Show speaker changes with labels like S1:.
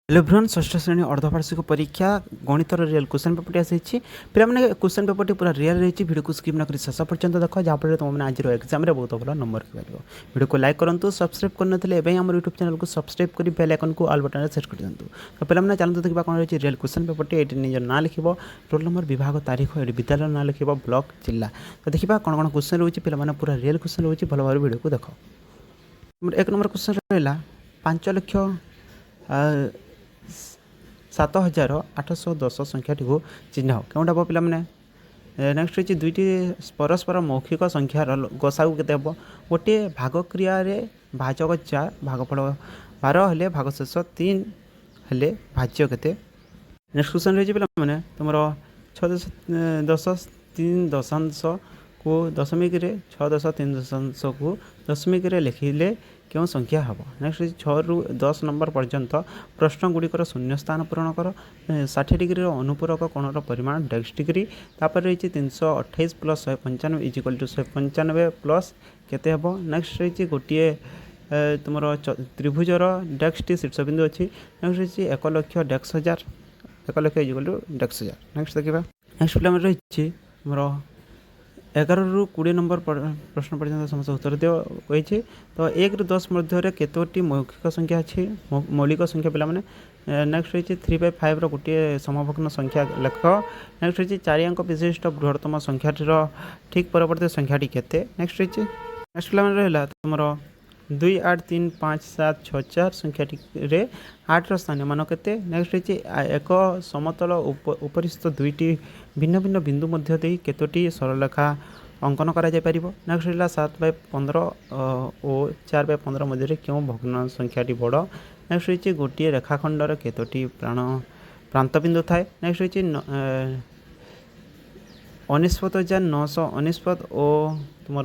S1: hello everyone षष्ठ श्रेणी अर्धवार्षिक परीक्षा गणितर रियल क्वेश्चन पेपर आसी पे मैंने क्वेश्चन पेपर पूरा रियल रही वीडियो को स्किप नक शेष पर्यंत देख जहाँफल तुम आज एग्जाम बहुत भल नंबर रखिपार वीडियो को लाइक करूँ सब्सक्राइब करते आम यूट्यूब चैनल को सब्सक्राइब कर बेल आइकन को ऑल बटन सेट कर दिखाँ तो पे मैंने चलते देखा कौन रही रियल क्वेश्चन पेपर ये निज ना लिख रोल नंबर विभाग तारीख ये विद्यालय ना लिख ब्लॉक जिला तो देखा कौन कौन क्वेश्चन रोचे पे पूरा रियल क्वेश्चन रोचे भल भाव वीडियो को देख एक नंबर क्वेश्चन रहा 5,07,810 संख्याटी को चिन्ह कौटा हम पे नेक्स्ट रही दुईटी परस्पर मौखिक संख्यार गसागु के गोटे भाग क्रिया भाजक 4 भागफल 12 हेले भाग शेष 3 हेले भाज्य के नेक्स्ट क्वेश्चन रही पे मैंने तुम 6.10 को दशमिक 6.3 को दशमिक लिखिले क्यों संख्या हम नेक्स्ट 6 ରୁ 10 नंबर पर्यंत प्रश्न गुड़िकर शून्य स्थान पूरण कर 60 डिग्री अनुपूरक कोणर परिमाण डेक्स डिग्री तापर रही 328 plus 195 is equal to 195 plus केते हम नेक्स्ट रही गोटे तुम त्रिभुजर डेक्स टी शीर्षबिंदु अच्छी नेक्स्ट रही 1 लाख डेक्स 1000 1 लाख इज इक्वल टू डेक्स 1000 नेक्स्ट देखा नेक्स्ट प्रोब्लेम रही तुम 11 ରୁ 20 नंबर प्रश्न पर्यंत समस्त उत्तर दियो कही तो 1 ରୁ 10 मध्य केतोटी मौखिक संख्या अच्छी मौलिक संख्या पे नेक्स्ट रही 3/5 गोटे समभग्न संख्या लेख नेक्स्ट रही 4 अंक विशिष्ट बृहत्तम संख्याटीर ठीक परवर्ती संख्याटी केते नेक्स्ट रही नेक्स्ट पे रहा तुम 2 8 3 5 7 6 4 संख्याटी 8 स्थानीय मान केते नेक्स्ट रही एक समतल उपरिस्थ दुईटी भिन्न भिन्न बिंदु मध्य दे केतोटी सरलरेखा अंकन करा जाय परिबो नेक्स्ट रहा 7/15 और 4/15 मध्य क्यों भग्न संख्याटी बड़ नेक्स्ट रही गोटे रेखाखंडर केतोटी प्रांत बिंदु थाए नेक्स्ट रही 19,919 और तुम